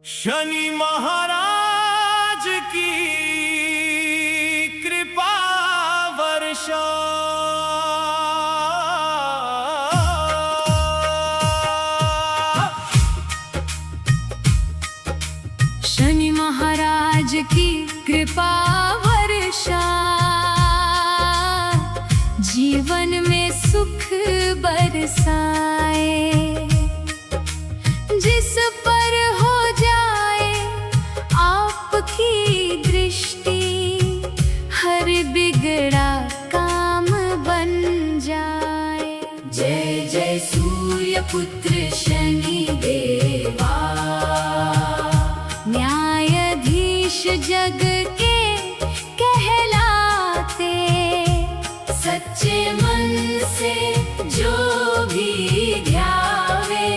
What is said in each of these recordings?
शनि महाराज की कृपा वर्षा। शनि महाराज की कृपा वर्षा, जीवन में सुख बरसाए। जिस पर हो जाए आपकी दृष्टि, हर बिगड़ा काम बन जाए। जय जय सूर्य पुत्र शनि देवा, न्यायाधीश जग के कहलाते। सच्चे मन से जो भी ध्यावे,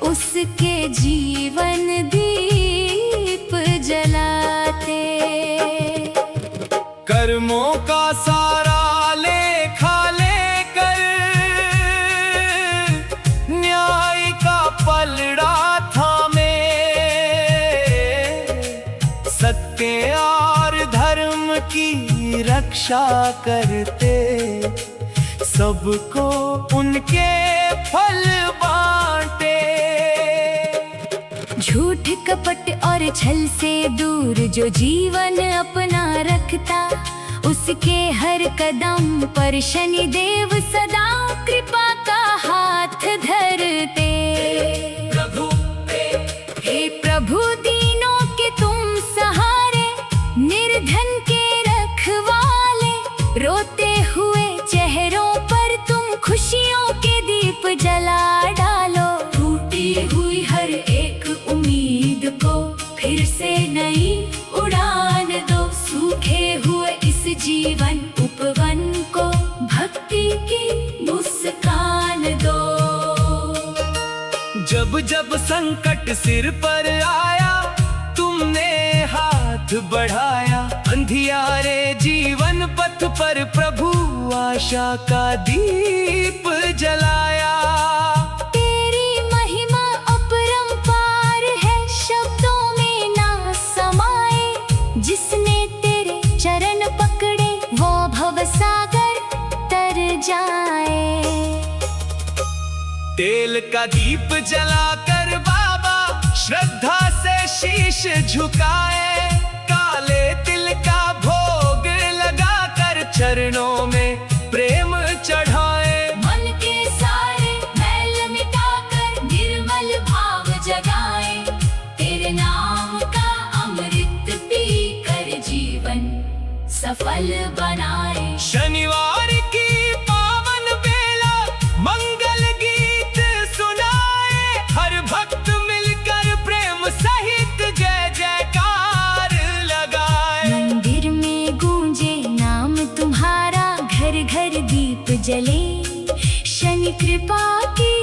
उसके जीवन दीप जलाते। कर्मों का सारा लेखा लेकर, न्याय का पलड़ा थामे। सत्य और धर्म की रक्षा करते, सबको उनके फल बांटे। झूठ कपट और छल से दूर जो जीवन अपना रखता, उसके हर कदम पर शनि देव सदा कृपा का हाथ धरते। हे प्रभु दीनों के तुम सहारे, निर्धन के रखवाले। रोते हुए चेहरों पर तुम खुशियों के दीप जला डालो। टूटी हुई हर एक उम्मीद को फिर से नई उड़ान दो। सूखे हुए इस जीवन उपवन को भक्ति की मुस्कान दो। जब जब संकट सिर पर आया, तुमने हाथ बढ़ाया। अंधियारे जीवन पथ पर प्रभु आशा का दीप जलाया। तेरी महिमा अपरंपार है, शब्दों में ना समाए। जिसने तेरे चरण पकड़े, वो भवसागर तर जाए। तेल का दीप जलाकर बाबा श्रद्धा से शीश झुकाए। काले तिल का भोग लगाकर चरणों में प्रेम चढ़ाए। मन के सारे मैल मिटाकर निर्मल भाव जगाए। तेरे नाम का अमृत पीकर जीवन सफल बनाए। शनिवार की पावन बेला मंगल गीत सुनाए। हर भक्त मिलकर प्रेम सहित जय जयकार लगाए। मंदिर में गूंजे नाम तुम्हारा, घर घर दीप जले। शनि कृपा की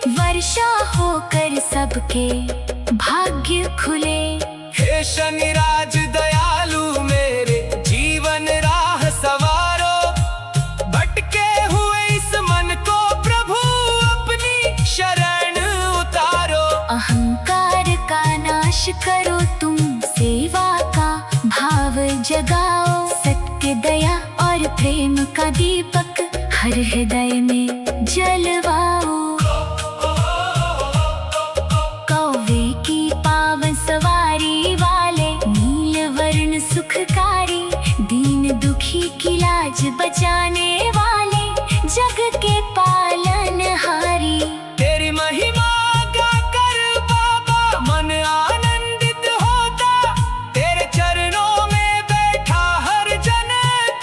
वर्षा होकर सबके भाग्य खुले। हे शनि राज दयालु मेरे जीवन राह सवारो। भटके हुए इस मन को प्रभु अपनी शरण उतारो। अहंकार का नाश करो तुम, सेवा का भाव जगाओ। सत्य दया और प्रेम का दीपक हर हृदय में जलवाओ। कौवे की पावन सवारी वाले, नील वर्ण सुखकारी। दीन दुखी की लाज बचाने वाले, जग के पालनहारी। तेरी महिमा गाकर बाबा मन आनंदित होता। तेरे चरणों में बैठा हर जन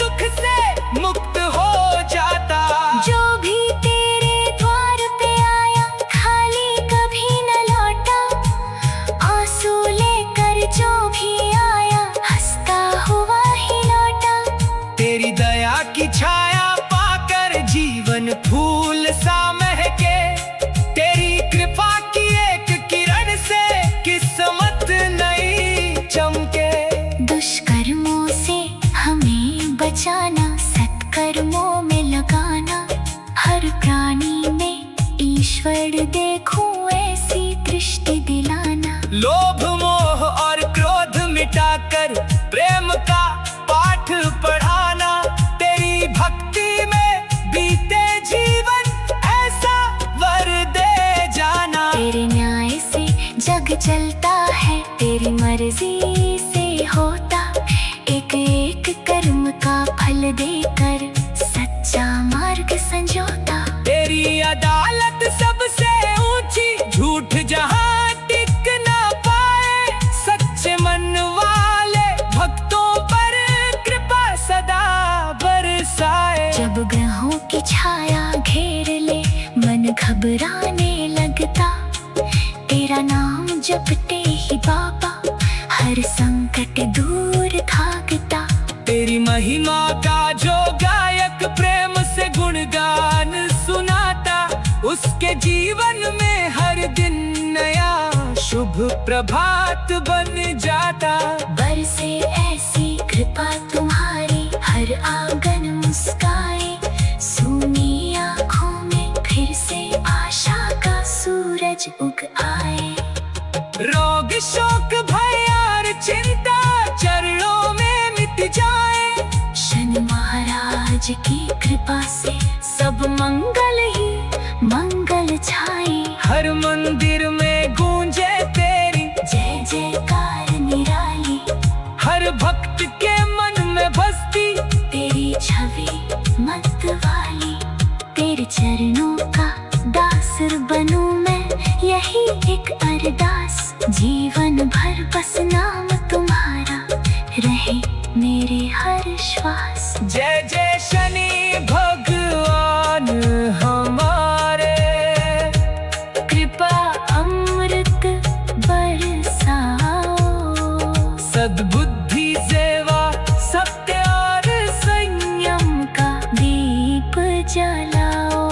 दुख से मुक्त हो जाता। जो भी तेरे द्वार पे आया, खाली कभी न लौटा। आंसू लेकर जो भी आया, हंसता हुआ ही लौटा। तेरी दया की छाया पाकर जग चलता है तेरी मर्जी से होता, एक एक कर्म का फल देकर सच्चा मार्ग संजोता। तेरी अदालत सबसे ऊंची, झूठ जहां टिक ना पाए, सच्चे मन वाले भक्तों पर कृपा सदा बरसाए। जब ग्रहों की छाया घेर ले मन घबराने लगता, तेरा नाम जपते ही बाबा हर संकट दूर भागता। तेरी महिमा का जो गायक प्रेम से गुणगान सुनाता, उसके जीवन में हर दिन नया शुभ प्रभात बन जाता। बरसे ऐसी कृपा तुम्हारी हर आंगन मुस्काए, सूनी आँखों में फिर से आशा का सूरज उग आए। रोग शोक भय और चिंता चरणों में मिट जाए, शनि महाराज की कृपा से सब मंगल ही मंगल छाए। हर मंदिर में गूंजे तेरी जय जयकार निराली, हर भक्त के मन में बसती तेरी छवि मत वाली। तेरे चरणों का दासर बनूं मैं, यही एक अरदास, जीवन भर बस नाम तुम्हारा रहे मेरे हर श्वास। जय जय शनि भगवान हमारे, कृपा अमृत बरसाओ, सद्बुद्धि सेवा सत्य और संयम का दीप जलाओ।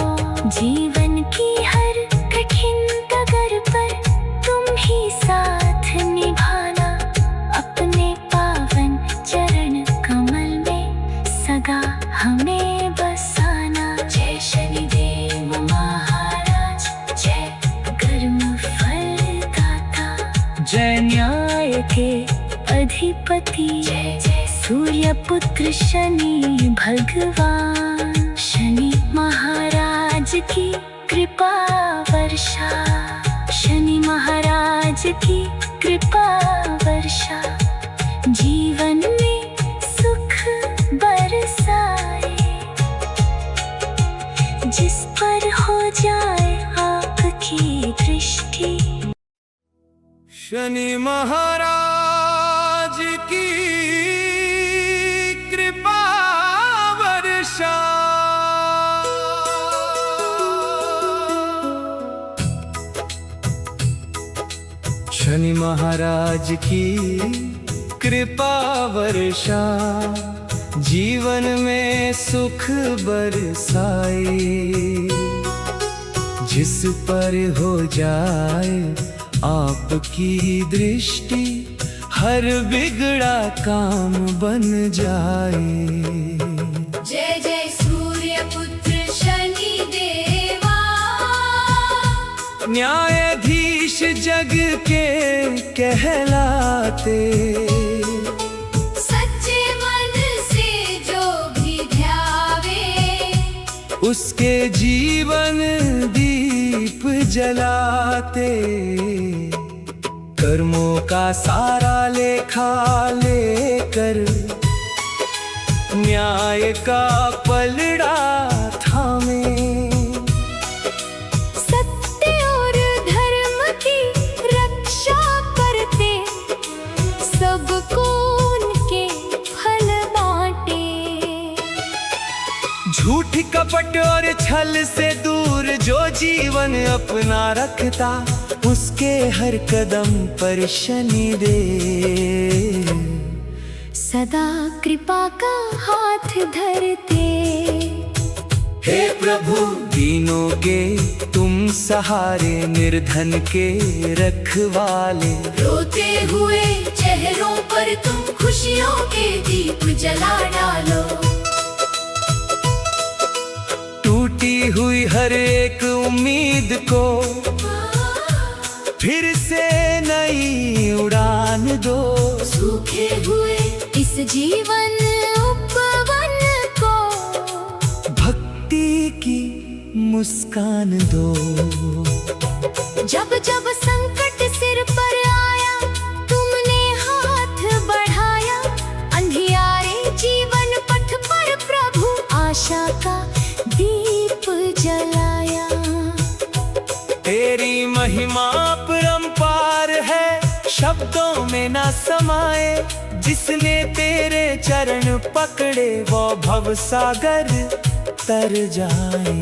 जीवन की हर कठिन डगर पर तुम ही साथ निभाना, अपने पावन चरण कमल में सदा हमें बसाना। जय शनिदेव महाराज, जय कर्म फल दाता, जय न्याय के अधिपति, जय जय सूर्य पुत्र शनि भगवान। शनि महाराज की कृपा वर्षा, शनि महाराज की कृपा वर्षा, जीवन में सुख बरसाए। जिस पर हो जाए आपकी दृष्टि, शनि महाराज की कृपा वर्षा। शनि महाराज की कृपा वर्षा, जीवन में सुख बरसाए। जिस पर हो जाए आपकी दृष्टि, हर बिगड़ा काम बन जाए। जय जय सूर्य पुत्र शनि देवा, न्यायाधीश जग के कहलाते, सच्चे मन से जो भी ध्यावे, उसके जीवन दीप जलाते। कर्मों का सारा लेखा लेकर, न्याय का पलड़ा थामे, सत्य और धर्म की रक्षा करते, सबको उनके फल बांटे। झूठ कपट और छल से दूर जो जीवन अपना रखता, उसके हर कदम पर शनि देव सदा कृपा का हाथ धरते। हे प्रभु दीनों के तुम सहारे, निर्धन के रखवाले, रोते हुए चेहरों पर तुम खुशियों के दीप जला डालो। टूटी हुई हर एक उम्मीद को फिर से नई उड़ान दो। सूखे हुए इस जीवन उपवन को भक्ति की मुस्कान दो। जब जब संकट सिर शब्दों में ना समाए। जिसने तेरे चरण पकड़े वो भव सागर तर जाए।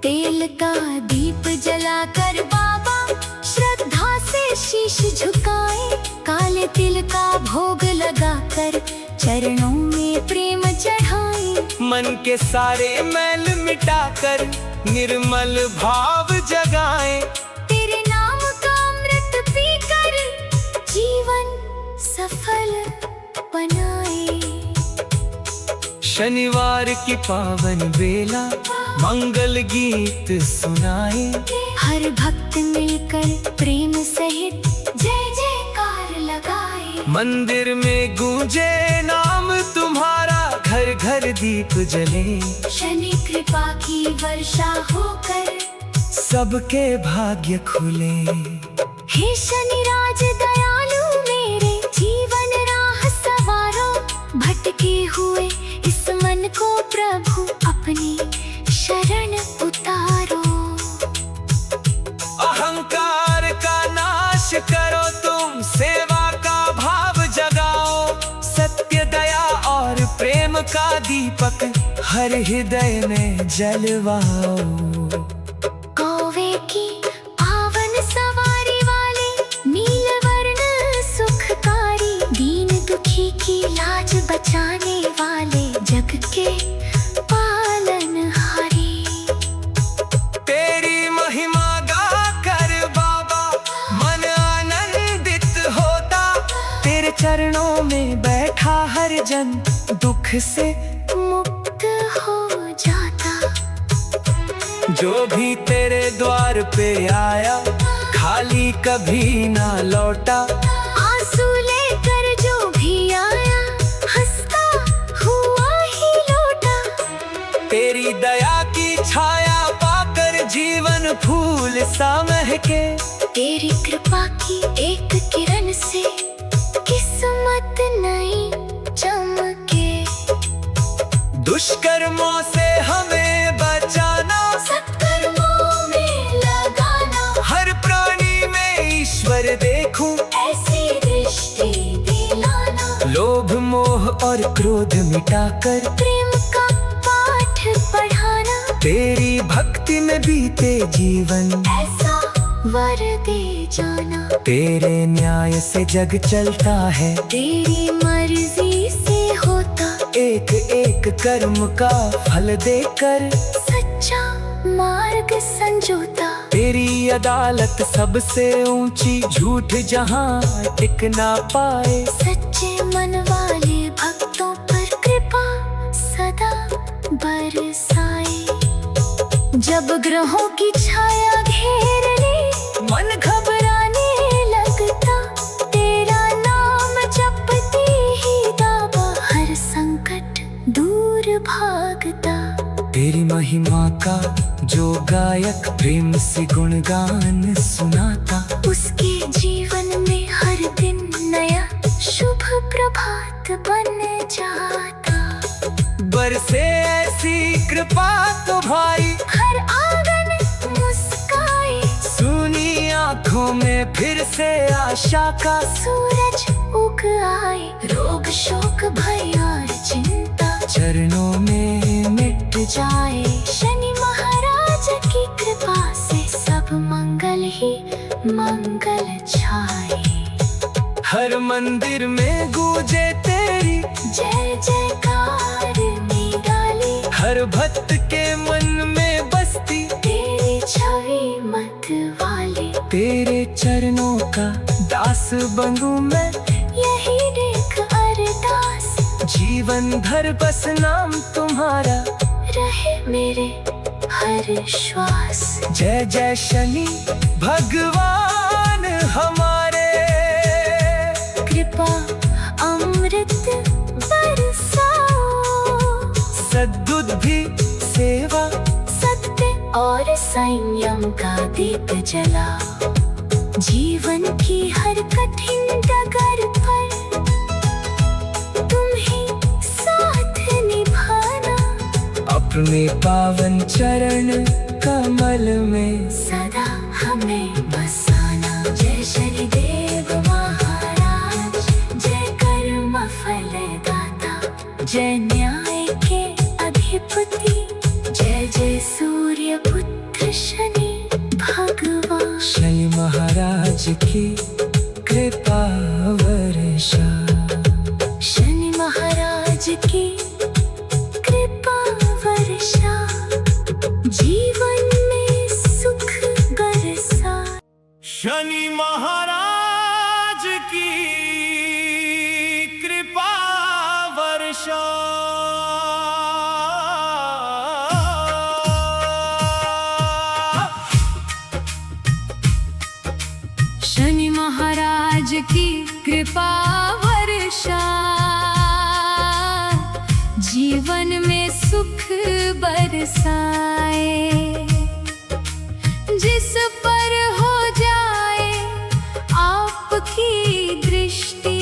तेल का दीप जलाकर बाबा श्रद्धा से शीश झुकाए। काले तिल का भोग लगाकर चरणों में प्रेम चढ़ाए। मन के सारे मैल मिटाकर निर्मल भाव जगाए। तेरे नाम का अमृत पीकर जीवन सफल बनाए। शनिवार की पावन बेला मंगल गीत सुनाए। हर भक्त मिलकर प्रेम सहित जय जयकार लगाए। मंदिर में गूंजे नाम तुम्हारा, घर घर दीप जले। शनि कृपा की वर्षा होकर सबके भाग्य खुले। हे शनि राज दयालु मेरे जीवन राह सवारो। भटके हुए इस मन को प्रभु अपनी शरण उतारो। अहंकार का नाश करो तुम, सेवा का भाव जगाओ। सत्य दया और प्रेम का दीपक हर हृदय में जलवाओ। कौवे की पावन सवारी वाले नीलवर्ण सुखकारी। दीन दुखी की लाज बचाने वाले जग के पालनहारी। तेरी महिमा गा कर बाबा मन आनंदित होता। तेरे चरणों में बैठा हर जन दुख से मुक्त हो जाता। जो भी तेरे द्वार पे आया खाली कभी ना लौटा। आंसू लेकर जो भी आया हंसता हुआ ही लौटा। तेरी दया की छाया पाकर जीवन फूल सा महके। तेरी कृपा की एक किरण से किस्मत नई चमके। दुष्कर्मों से हमें बचाना, सत्कर्मों में लगाना। हर प्राणी में ईश्वर देखूं, ऐसी दृष्टि दिलाना। लोभ मोह और क्रोध मिटाकर प्रेम का पाठ पढ़ाना। तेरी भक्ति में बीते जीवन ऐसा वर दे जाना। तेरे न्याय से जग चलता है, तेरी मर्जी से होता। एक एक कर्म का फल देकर सच्चा मार्ग संजोता। तेरी अदालत सबसे ऊंची, झूठ जहां टिक ना पाए। सच्चे मन वाले भक्तों पर कृपा सदा बरसाए। जब ग्रहों की छाया घेर ले मन घबराने लगता। तेरा नाम जपते ही दावा हर संकट दूर भागता। तेरी महिमा का जो गायक प्रेम से गुणगान सुनाता। उसके जीवन में हर दिन नया शुभ प्रभात बन जाता। बरसे ऐसी कृपा तुम्हारी, हर आंगन मुस्काए। सुनी आँखों में फिर से आशा का सूरज उग आए। रोग शोक भय और चिंता चरणों में मिट जाए। शनि महाराज की कृपा से सब मंगल ही मंगल छाए। हर मंदिर में गूंजे तेरी जय जयकार निराली। हर भक्त के मन में बसती तेरी छवि मत वाली। तेरे चरणों का दास बनूं मैं, यही देख अरदास। जीवन भर बस नाम तुम्हारा रहे मेरे हर श्वास। जय जय शनि भगवान हमारे। कृपा अमृत बरसाओ। सद्बुद्धि सेवा सत्य और संयम का दीप जलाओ। जीवन की हर कठिन डगर पर तुम्हें साथ निभाना। अपने पावन चरण कमल में सदा हमें बसाना। जय शनिदेव। महाराज की कृपा वर्षा। शनि महाराज की कृपा वर्षा, जीवन में सुख बरसा। शनि महाराज की कृपा वर्षा। शनि महाराज की कृपा वर्षा, जीवन में सुख बरसाए। जिस पर हो जाए आपकी दृष्टि,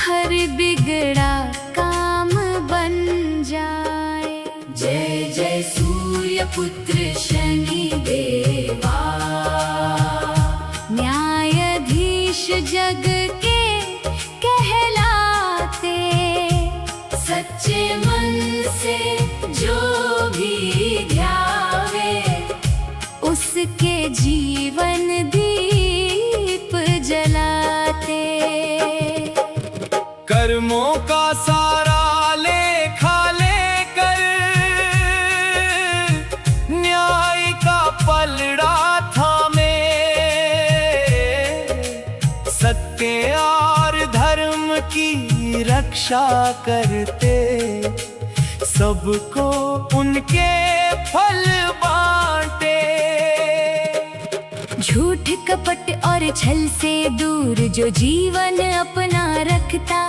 हर बिगड़ा काम बन जाए। जय जय सूर्य पुत्र शनि देवा, न्यायाधीश जग के कहलाते। सच्चे मन से जो भी ध्यावे, उसके जीवन दीप जलाते। कर्मों का सारा लेखा लेकर, न्याय का पलड़ा थामे। सत्य और धर्म की रक्षा करते, सबको उनके फल बांटे। झूठ कपट और छल से दूर जो जीवन अपना रखता,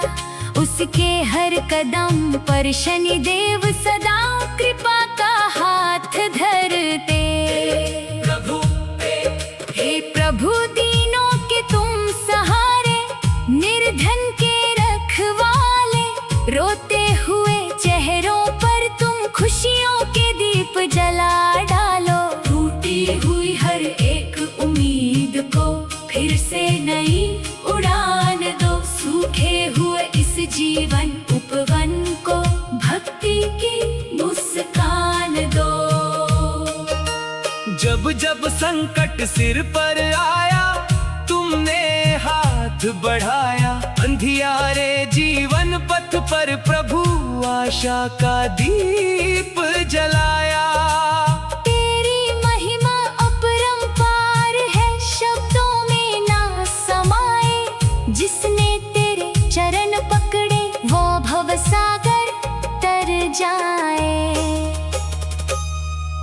उसके हर कदम पर शनि देव सदा कृपा का हाथ धरते। हे प्रभु दीनों के तुम सहारे, निर्धन के रखवाले। रोते हुए चेहरों पर तुम खुशियों के दीप जला डालो। टूटी हुई हर एक उम्मीद को फिर से नई उड़ान दो। सूखे हुए इस जीवन उपवन को भक्ति की मुस्कान दो। जब जब संकट सिर पर आया, तुमने हाथ बढ़ाया। अंधियारे जीवन पथ पर प्रभु आशा का दीप जलाया। तेरी महिमा अपरंपार है, शब्दों में ना समाए। जिसने तेरे चरण पकड़े, वो भवसागर तर जाए।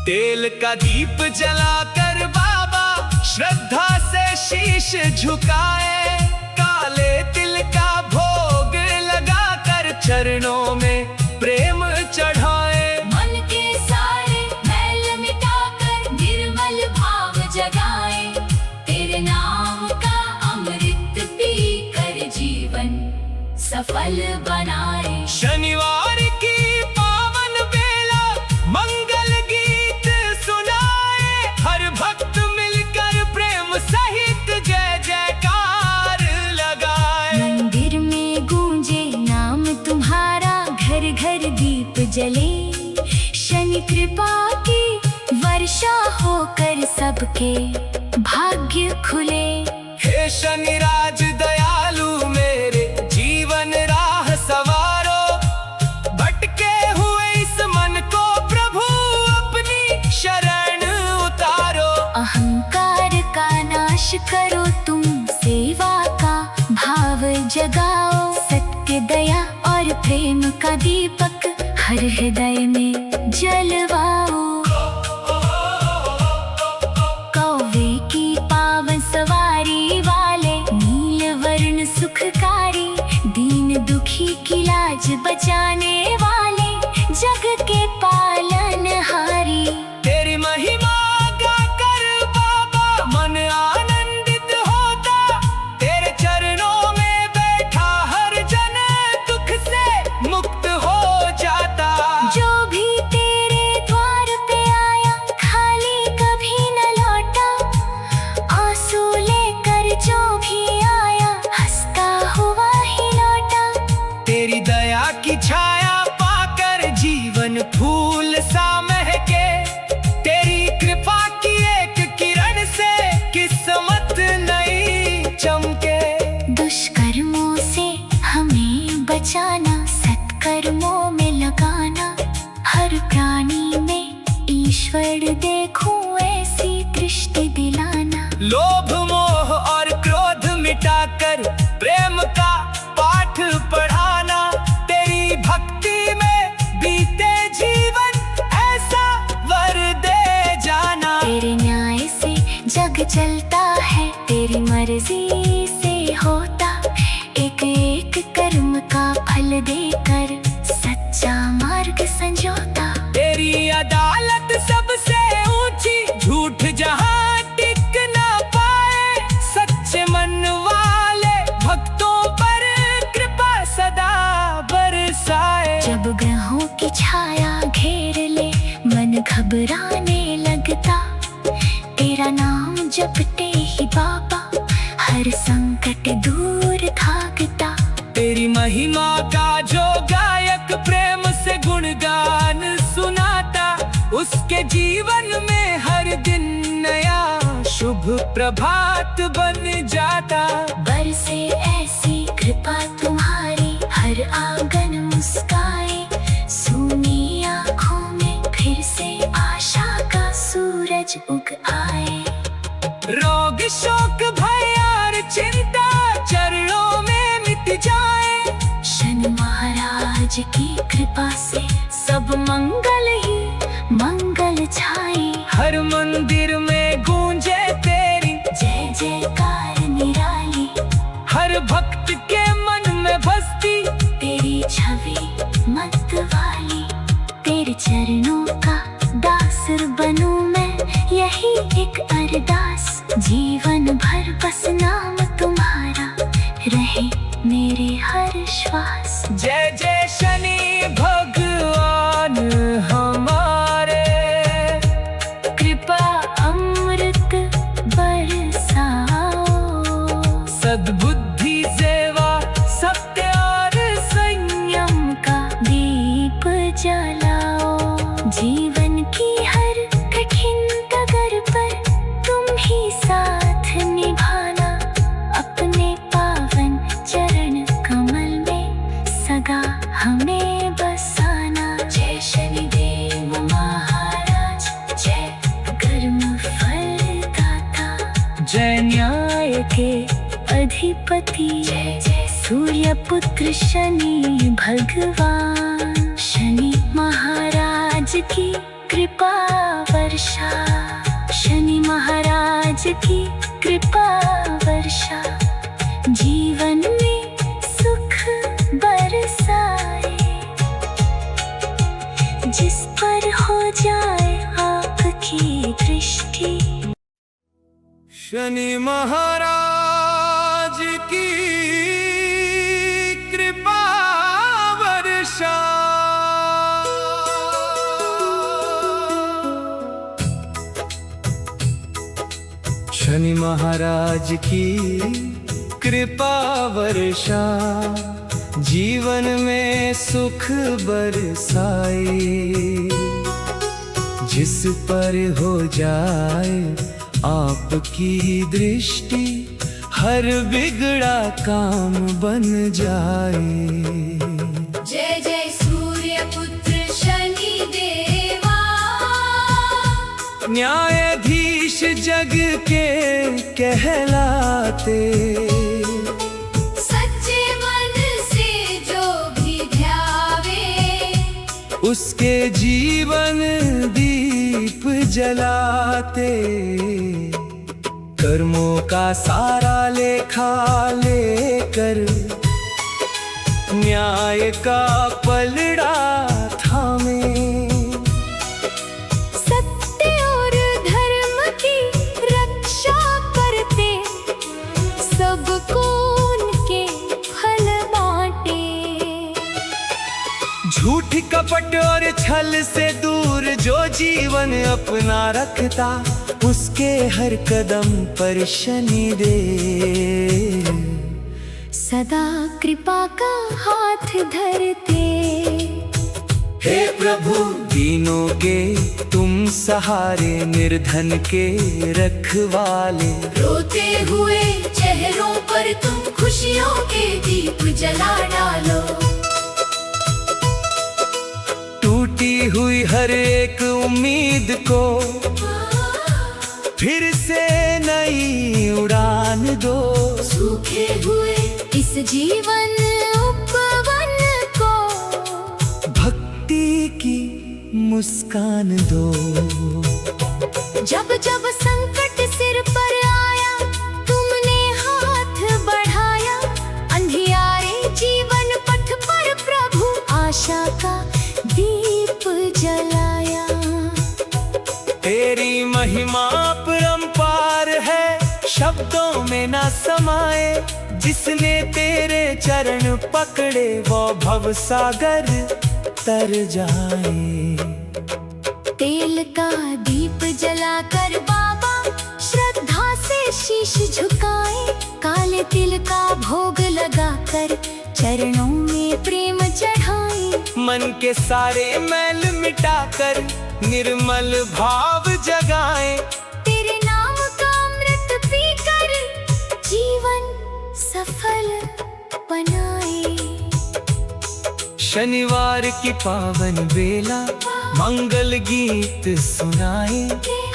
तेल का दीप जलाकर बाबा श्रद्धा से शीश झुकाए। काले तिल का भोग लगाकर चरणों में प्रेम चढ़ाए। मन के सारे मैल मिटाकर निर्मल भाव जगाए। तेरे नाम का अमृत पी कर जीवन सफल बनाए। शनिवार की पावन बेला मंगल गीत सुनाए। हर भक्त मिलकर प्रेम सहित जय जयकार लगाए। मंदिर में गूंजे नाम तुम्हारा, घर घर दीप जले। शनि कृपा की वर्षा होकर सबके भाग्य खुले। हे शनि राज दयालु मेरे जीवन राह सवारो। भटके हुए इस मन को प्रभु अपनी शरण उतारो। अहंकार का नाश करो तुम, सेवा का भाव जगाओ। सत्य दया और प्रेम का दीपक हर हृदय में जलवाओ। कौवे की पावन सवारी वाले, नील वर्ण सुखकारी। दीन दुखी की लाज बचाने वाले, जग के पालनहारी। तेरी महिमा गाकर बाबा मन आनंदित होता। तेरे चरणों में बैठा हर जन दुख से मुक्त हो जाता। जो भी तेरे द्वार पे आया, खाली कभी न लौटा। आंसू लेकर जो भी आया, हंसता हुआ ही लौटा। तेरी दया की छाया पाकर जीवन फूल लौटाकर प्रेम का पाठ पढ़ाना। तेरी भक्ति में बीते जीवन ऐसा वर दे जाना। तेरे न्याय से जग चलता है, तेरी मर्जी से होता एक एक कर्म का फल देकर सच्चा मार्ग संजोता। तेरी अदालत सबसे ऊंची, झूठ जहां टिक ना पाए। सच्चे मन वाले भक्तों पर कृपा सदा बरसाए। जब ग्रहों की छाया घेर ले मन घबराने लगता, तेरा नाम जपते ही बाबा हर संकट दूर भागता। तेरी महिमा का जो गायक प्रेम से गुणगान सुनाता, उसके जीवन में हर दिन नया शुभ प्रभात बन जाता। बरसे ऐसी कृपा तुम्हारी, हर आंगन मुस्काए। सूनी आँखों में फिर से आशा का सूरज उग आए। रोग शोक भय और चिंता चरणों में मिट जाए। शनि महाराज की कृपा से सब मंगल ही मंगल छाए। हर मंदिर में गूंजे तेरी जय जयकार निराली, हर भक्त के मन में बसती तेरी छवि मत वाली। तेरे चरणों का दासर बनूं मैं, यही एक अरदास। जीवन भर बस नाम तुम्हारा रहे मेरे हर श्वास। जय जय शनि भगवान हमारे, कृपा अमृत बरसाओ। सद्बुद्धि सेवा सत्य और संयम का दीप जलाओ। जीवन की हर कठिन डगर पर तुम ही साथ निभाना। अपने पावन चरण कमल में सदा हमें बसाना। जय शनिदेव महाराज, जय कर्म फल दाता। जय न्याय के अधिपति, जय जय सूर्य पुत्र शनि भगवान। शनि महाराज की कृपा वर्षा, शनि महाराज की कृपा वर्षा। जीवन में सुख बरसाए, जिस पर हो जाए आपकी दृष्टि। शनि महाराज की कृपा वर्षा। शनि महाराज की कृपा वर्षा, जीवन में सुख बरसाए। जिस पर हो जाए आपकी दृष्टि, हर बिगड़ा काम बन जाए। जय जय सूर्य पुत्र शनि देवा, न्यायाधीश जग के कहलाते। सच्चे मन से जो भी ध्यावे, उसके जीवन दीप जलाते। कर्मों का सारा लेखा लेकर, न्याय का पलड़ा थामे। सत्य और धर्म की रक्षा करते, सबको उनके फल बांटे। झूठ कपट और छल से दूर जो जीवन अपना रखता, उसके हर कदम पर शनि देव सदा कृपा का हाथ धरते। हे प्रभु दीनों के तुम सहारे, निर्धन के रखवाले। रोते हुए चेहरों पर तुम खुशियों के दीप जला डालो। टूटी हुई हर एक उम्मीद को फिर से नई उड़ान दो। सूखे हुए इस जीवन उपवन को भक्ति की मुस्कान दो। जब जब संकट सिर पर आया तुमने हाथ बढ़ाया, अंधियारे जीवन पथ पर प्रभु आशा का दीप जलाया। तेरी महिमा परंपार है, शब्दों में ना समाए। जिसने तेरे चरण पकड़े वो भव सागर तर जाए। तेल का दीप जलाकर बाबा श्रद्धा से शीश झुकाए, काले तिल का भोग लगाकर चरणों में प्रेम चढ़ाए। मन के सारे मैल मिटाकर निर्मल भाव जगाए। तेरे नाम का अमृत पीकर जीवन सफल बनाए। शनिवार की पावन बेला मंगल गीत सुनाए।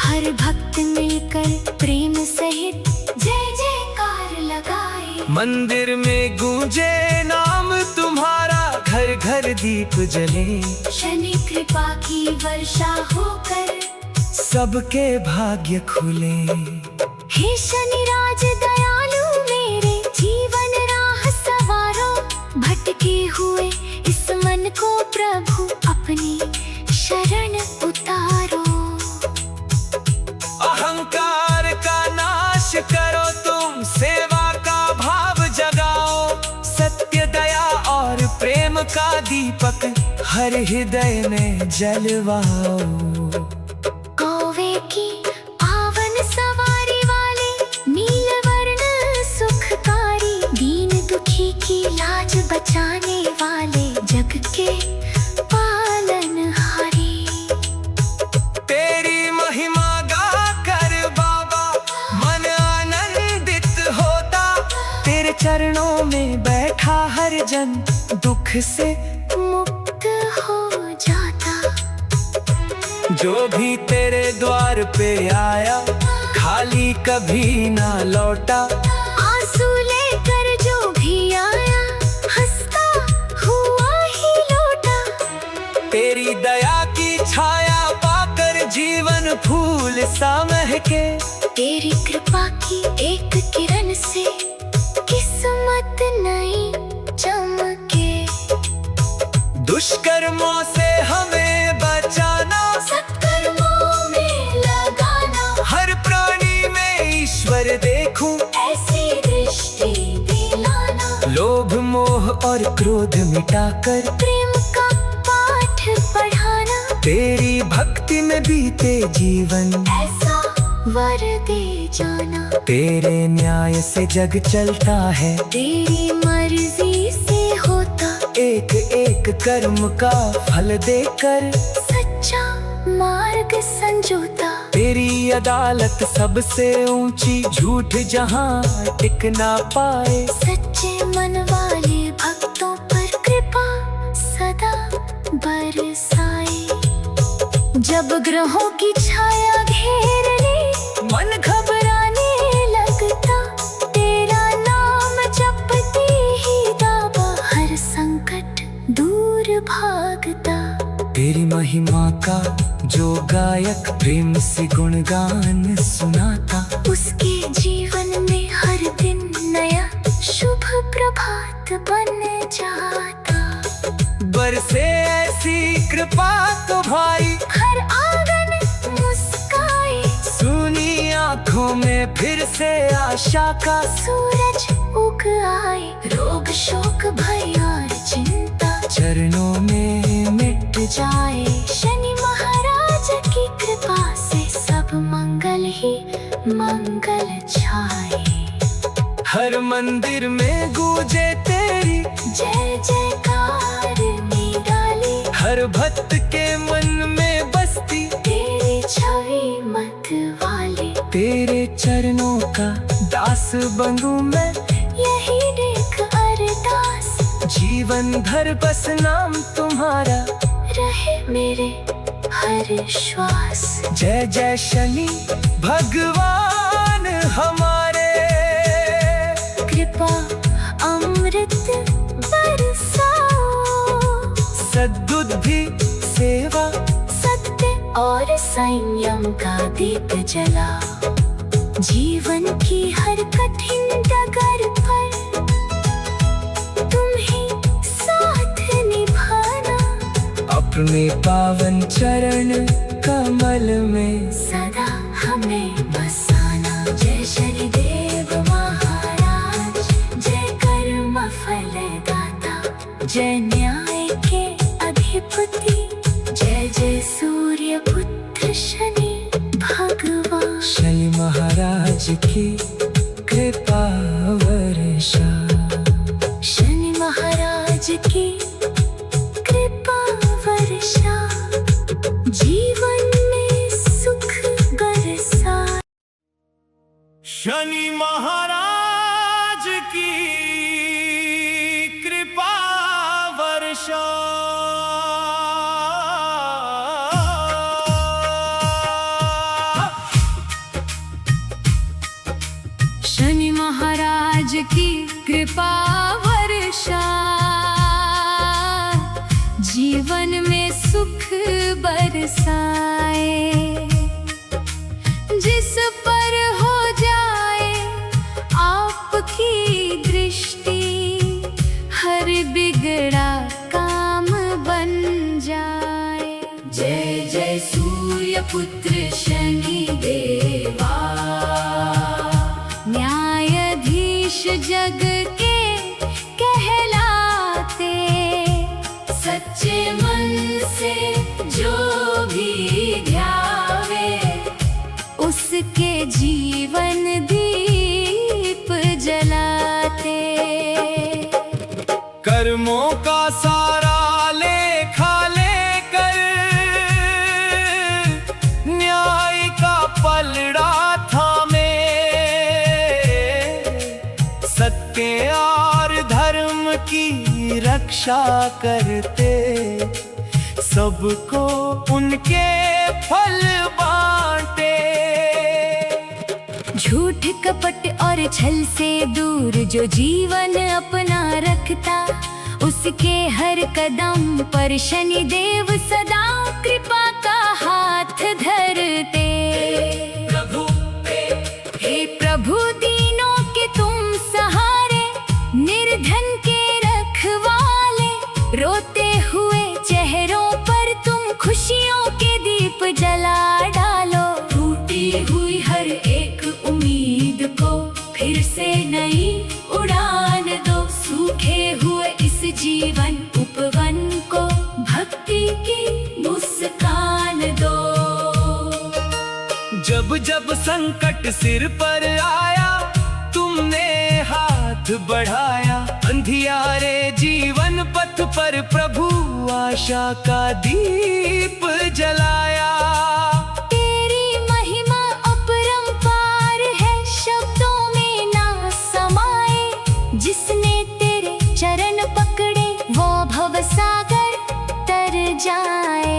हर भक्त मिलकर प्रेम सहित जय जयकार लगाए। मंदिर में गूंजे नाम तुम्हारा, घर घर दीप जले। शनि कृपा की वर्षा होकर सबके भाग्य खुले। हे शनि राज दयालु मेरे जीवन राह सवारो, भटके हुए इस मन को प्रभु अपनी शरण उतारो। अहंकार का नाश करो तुम, सेवा का भाव जगाओ। सत्य दया और प्रेम का दीपक हर हृदय में जलवाओ। कौवे की पावन सवारी वाले नीलवर्ण सुखकारी, दीन दुखी की लाज बचाने वाले जग के पालनहारी। तेरी महिमा गा कर बाबा मन आनंदित होता। तेरे चरणों में बैठा हर जन दुख से मुक्त हो जाता। जो भी तेरे द्वार पे आया खाली कभी ना लौटा। आंसू लेकर जो भी आया हंसता हुआ ही लौटा। तेरी दया की छाया पाकर जीवन फूल सा महके। तेरी कृपा की एक किरण से किस्मत नई चमके। दुष्कर्मों से हमें बचाना, सत्कर्मों में लगाना। हर प्राणी में ईश्वर देखूं, ऐसी दृष्टि दिलाना। लोभ मोह और क्रोध मिटाकर प्रेम का पाठ पढ़ाना। तेरी भक्ति में बीते जीवन ऐसा वर दे जाना। तेरे न्याय से जग चलता है, तेरी मर्जी से होता। एक एक कर्म का फल देकर सच्चा मार्ग संजोता। तेरी अदालत सबसे ऊंची, झूठ जहां टिक ना पाए। सच्चे मन वाले भक्तों पर कृपा सदा बरसाए। जब ग्रहों की छाया घेर ले मन घबराने लगता, तेरा नाम जपते ही दावा हर संकट दूर भागता। तेरी महिमा का जो गायक प्रेम से गुणगान सुनाता। उसके जीवन में हर दिन नया शुभ प्रभात बन जाता। बरसे ऐसी कृपा तुम्हारी, हर आंगन मुस्काए। सुनी आंखों में फिर से आशा का सूरज उग आए। रोग शोक भय और चिंता चरणों में मिट जाए। शनि महाराज की कृपा से सब मंगल ही मंगल छाए। हर मंदिर में गूंजे तेरी जय जयकार निराली। हर भक्त के मन में बसती तेरी छवि मत वाली। तेरे चरणों का दास बनूं मैं, यही देख अरदास। जीवन भर बस नाम तुम्हारा रहे मेरे हर श्वास। जय जय शनि भगवान हमारे, कृपा अमृत बरसाओ, सद्बुद्धि सेवा, सत्य और संयम का दीप जलाओ। जीवन की हर कठिन डगर पर तुम्हें साथ निभाना, अपने पावन चरण कमल में सदा हमें बसाना। जय श्री देव महाराज, जय कर्म फलदाता, जय न्याय के अधिपति, जय जय सूर्य पुत्र शनि भगवान। शनि महाराज की कृपा वर्षा, शनि महाराज की कृपा वर्षा, जीवन में सुख बरसा। शनि महाराज की कृपा वर्षा। शनि महाराज की कृपा वर्षा, जीवन में सुख बरसाए। जिस पर हो जाए आपकी दृष्टि, हर बिगड़ा काम बन जाए। जय जय सूर्य पुत्र शनि देवा, न्यायाधीश जग के कहलाते। सच्चे मन से जो भी ध्यावे, उसके जीवन दीप जलाते। कर्मों का सारा लेखा लेकर, न्याय का पलड़ा थामे, सत्य और धर्म की रक्षा करते, सबको उनके फल बांटे। झूठ कपट और छल से दूर जो जीवन अपना रखता, उसके हर कदम पर शनि देव सदा कृपा का हाथ धरते। हे प्रभु दीनों के तुम सहारे, निर्धन के रखवाले, रोते हुए चेहरों पर तुम खुशियों के दीप जला डालो। टूटी हुई हर एक उम्मीद को फिर से नई उड़ान दो। सूखे हुए इस जीवन उपवन को भक्ति की मुस्कान दो। जब जब संकट सिर पर आया, तुमने हाथ बढ़ाया। अंधियारे जीवन पथ पर प्रभु आशा का दीप जलाया। तेरी महिमा अपरंपार है, शब्दों में ना समाए। जिसने तेरे चरण पकड़े, वो भवसागर तर जाए।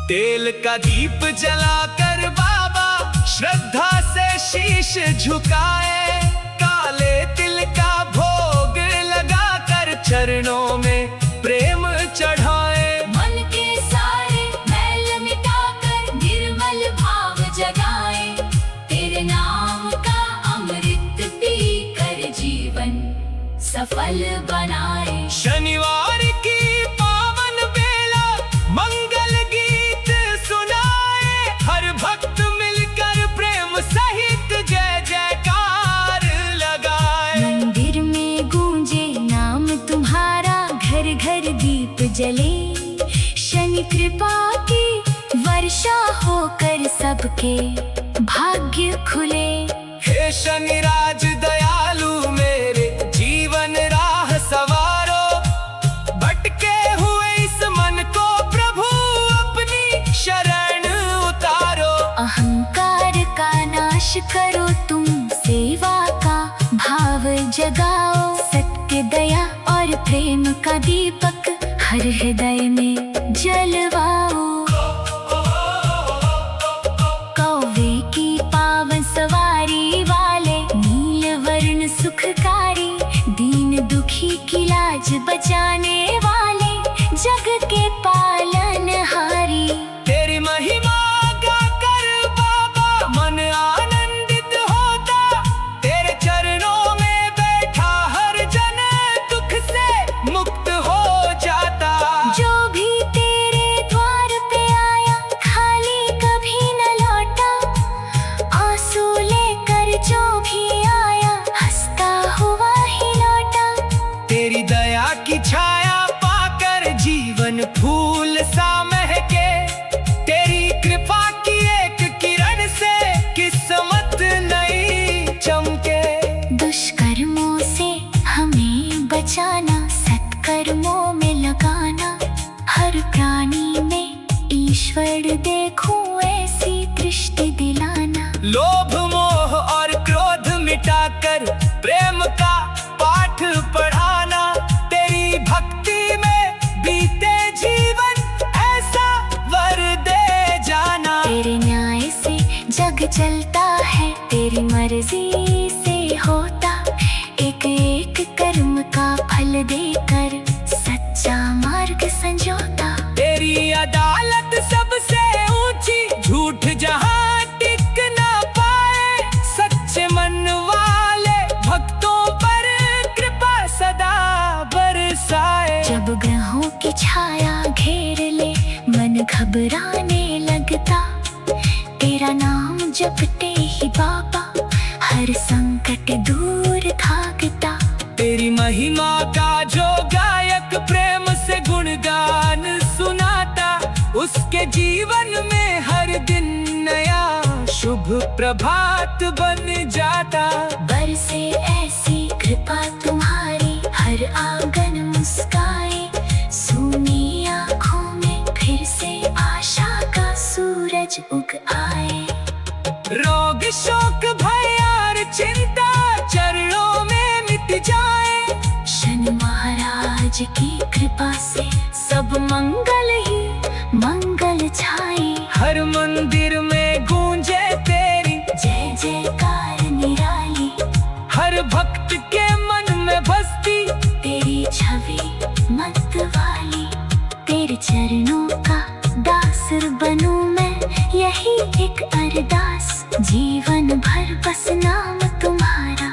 तेल का दीप जलाकर बाबा श्रद्धा से शीश झुकाए। काले तिल का भोग लगाकर चरणों में प्रेम चढ़ाए। मन के सारे मैल मिटाकर निर्मल भाव जगाए। तेरे नाम का अमृत पीकर जीवन सफल बनाए। शनिवार की पावन बेला मंगल गीत सुनाए। हर भक्त मिलकर प्रेम सहित जय जयकार लगाए। मंदिर में गूंजे नाम तुम्हारा, घर घर दीप जले। शनि कृपा की वर्षा होकर सबके भाग्य खुले। हे शनि राज दयालु मेरे जीवन राह सवारो। भटके हुए इस मन को प्रभु अपनी शरण उतारो। अहंकार का नाश करो तुम, सेवा का भाव जगाओ। सत्य दया और प्रेम का दीपक हर हृदय में जलवाओ। कौवे की पावन बुलाकर प्रेम का पाठ पढ़ाना। तेरी भक्ति में बीते जीवन ऐसा वर दे जाना। तेरे न्याय से जग चलता है, तेरी मर्जी से होता, एक एक कर्म का फल देकर सच्चा मार्ग संजोता। तेरी अदालत सबसे ऊंची, झूठ जहां टिक ना पाए। सच्चे मन वाले भक्तों पर कृपा सदा बरसाए। जब ग्रहों की छाया घेर ले, मन घबराने लगता, तेरा नाम जपते ही बाबा हर संकट दूर भागता। तेरी महिमा का जो गायक प्रेम से गुणगान सुनाता, उसके जीवन में हर दिन नया शुभ प्रभात बन जाता। बरसे ऐसी कृपा तुम्हारी, हर आंगन मुस्काए, सूनी आँखों में फिर से आशा का सूरज उग आए। रोग शोक भय और चिंता चरणों में मिट जाए। शनि महाराज की कृपा से सब मंगल ही मंगल छाए। हर मंदिर में गूंजे तेरी जय जयकार निराली, हर भक्त के मन में बसती तेरी छवि मत वाली। तेरे चरणों का दासर बनूं मैं, यही एक अरदास। जीवन भर बस नाम तुम्हारा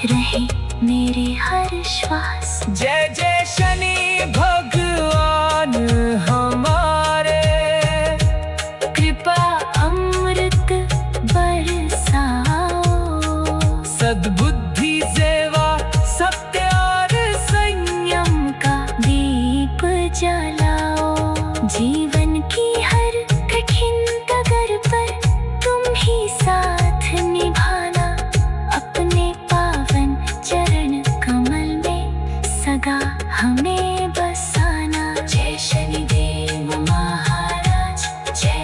रहे मेरे हर श्वास। जय जय शनि भगवान हमारे, कृपा अमृत बरसाओ। सद्बुद्धि सेवा सत्य और संयम का दीप जलाओ। जीवन की हर कठिन डगर पर तुम ही साथ निभाना, अपने पावन चरण कमल में सदा हमें बसाना। जय शनिदेव महाराज, जय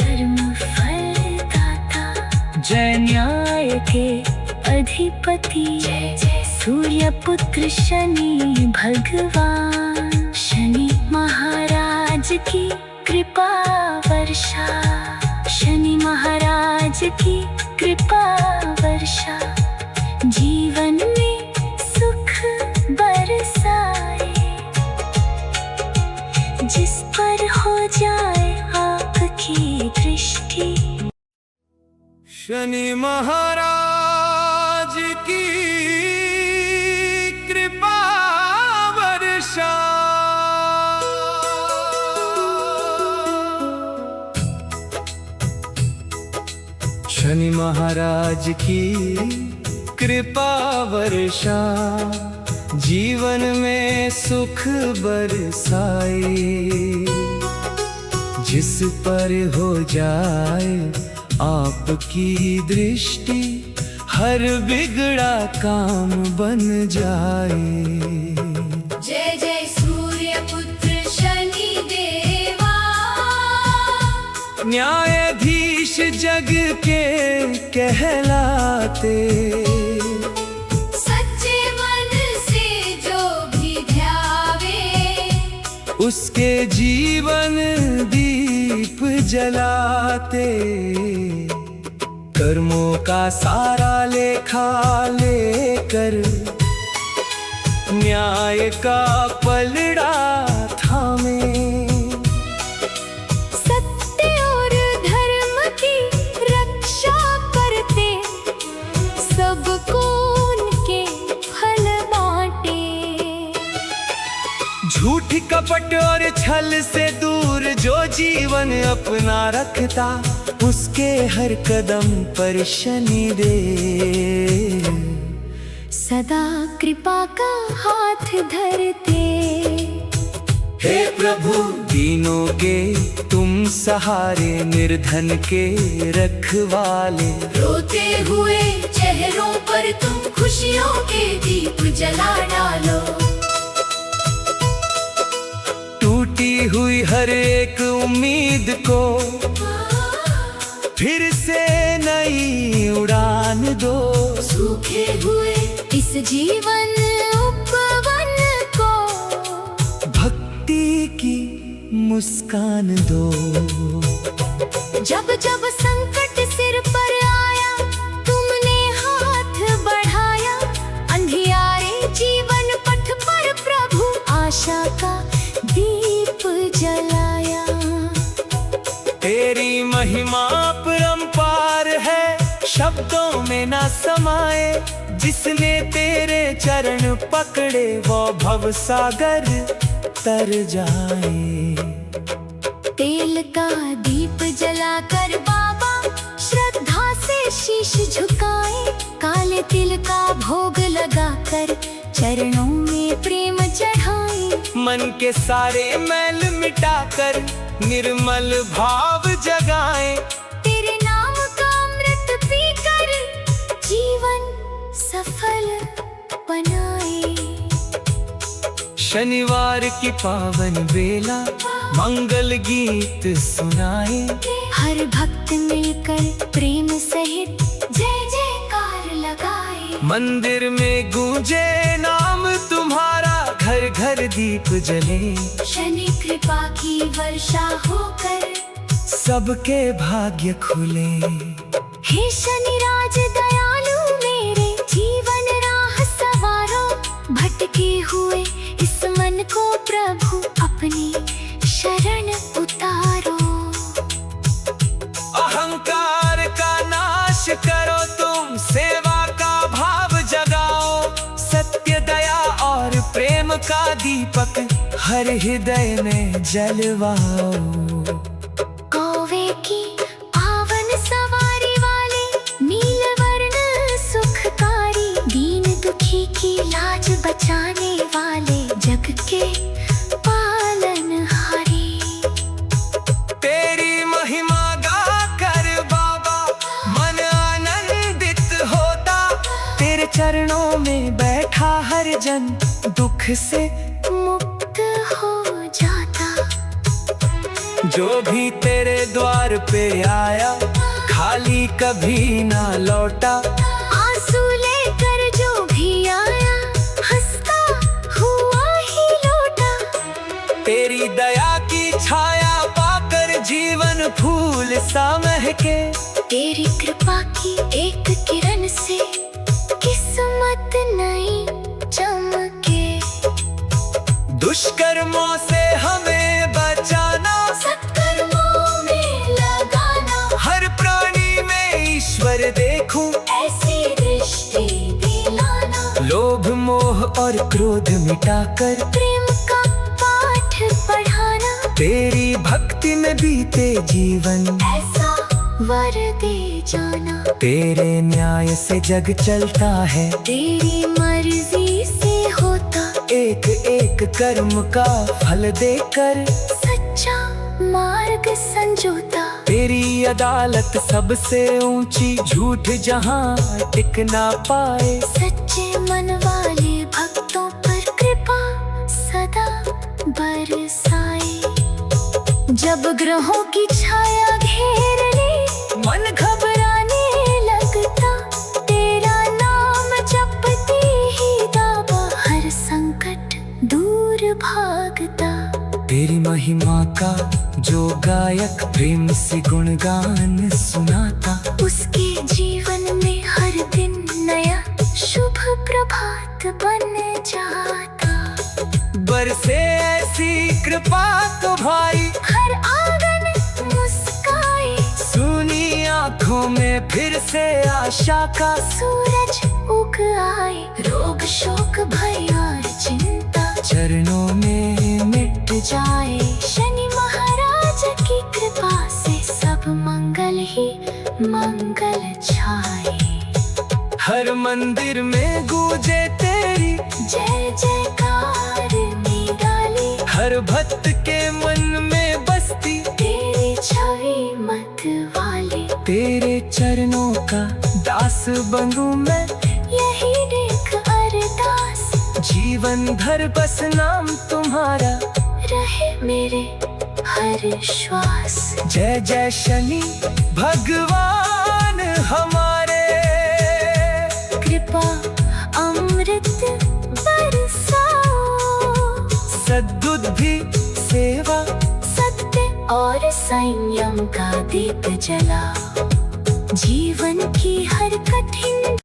कर्म फल दाता, जय न्याय के अधिपति, जय जय सूर्य पुत्र शनि भगवान। शनि महाराज की कृपा वर्षा, शनि महाराज की कृपा वर्षा, जीवन में सुख बरसाए। जिस पर हो जाए आपकी दृष्टि, शनि महाराज की कृपा वर्षा। शनि महाराज की कृपा वर्षा, जीवन में सुख बरसाए। जिस पर हो जाए आपकी दृष्टि, हर बिगड़ा काम बन जाए। जय जय सूर्य पुत्र शनि देवा, न्यायाधीश जग के कहलाते। सच्चे मन से जो भी ध्यावे, उसके जीवन दीप जलाते। कर्मों का सारा लेखा लेकर, न्याय का पलड़ा थामे। सत्य और धर्म की रक्षा करते, सबको उनके फल बांटे। झूठ कपट और छल से दूर जो जीवन अपना रखता, उसके हर कदम पर शनि देव सदा कृपा का हाथ धरते। हे प्रभु दीनों के तुम सहारे, निर्धन के रखवाले। रोते हुए चेहरों पर तुम खुशियों के दीप जला डालो। टूटी हुई हर एक उम्मीद को फिर से नई उड़ान दो। सूखे हुए इस जीवन उपवन को भक्ति की मुस्कान दो। जब जब संकट सिर पर आया तुमने हाथ बढ़ाया, अंधियारे जीवन पथ पर प्रभु आशा का दीप जलाया। तेरी महिमा परंपार है, शब्दों में ना समाए। जिसने तेरे चरण पकड़े वो भव सागर तर जाए। तेल का दीप जलाकर बाबा श्रद्धा से शीश झुकाए, काले तिल का भोग लगाकर चरणों में प्रेम चढ़ाए। मन के सारे मैल मिटाकर निर्मल भाव जगाए। तेरे नाम का अमृत पीकर जीवन सफल बनाए। शनिवार की पावन बेला मंगल गीत सुनाए। हर भक्त मिलकर प्रेम सहित जय जयकार लगाए। मंदिर में गूंजे नाम तुम्हारा, घर घर दीप जले। शनि कृपा की वर्षा होकर सबके भाग्य खुले। हे शनि राज दयालु मेरे जीवन राह सवारो, भटके हुए इस मन को प्रभु अपनी शरण उतारो। अहंकार का नाश करो तुम, सेवा का भाव जगाओ। सत्य दया और प्रेम का दीपक हर हृदय में जलवाओ। कौवे की आवन सवारी वाले नीलवर्ण सुखकारी, दीन दुखी की लाज बचाने वाले जग के पालनहारी। तेरी महिमा गा कर बाबा मन आनंदित होता। तेरे चरणों में बैठा हर जन दुख से मुक्त हो जाता। जो भी तेरे द्वार पे आया खाली कभी ना लौटा। आंसू लेकर जो भी आया हंसता हुआ ही लौटा। तेरी दया की छाया पाकर जीवन फूल सा महके। तेरी कृपा की एक किरण से किस्मत नई चमके। दुष्कर्मों से हमें बचाना, सत्कर्मों में लगाना। हर प्राणी में ईश्वर देखूं, ऐसी दृष्टि दिलाना। लोभ मोह और क्रोध मिटाकर प्रेम का पाठ पढ़ाना। तेरी भक्ति में बीते जीवन ऐसा वर दे जाना। तेरे न्याय से जग चलता है, तेरी मर्जी से होता। एक एक कर्म का फल देकर सच्चा मार्ग संजोता। तेरी अदालत सबसे ऊंची, झूठ जहां टिक ना पाए। सच्चे मन वाले भक्तों पर कृपा सदा बरसाए। जब ग्रहों की छाया घेर ले मन घबराने लगता, तेरा नाम जपते ही दावा हर संकट दूर भागता। तेरी महिमा का जो गायक प्रेम से गुणगान सुनाता, उसके जीवन में हर दिन नया शुभ प्रभात बन जाता। बरसे ऐसी कृपा तो भाई हर आंगन मुस्काए। सुनी आँखों में फिर से आशा का सूरज उग आए। रोग शोक भय और चिंता चरणों में मिट जाए। शनि महाराज की कृपा से सब मंगल ही मंगल छाए। हर मंदिर में गूंजे तेरी जय जयकार निराली। हर भक्त के मन में बसती तेरी छवि मत वाली। तेरे चरणों का दास बनूं मैं, यही देख अरदास। जीवन भर बस नाम तुम्हारा रहे मेरे हर श्वास। जय जय शनि भगवान हमारे, कृपा अमृत बरसाओ। सद्बुद्धि सेवा सत्य और संयम का दीप जलाओ। जीवन की हर कठिन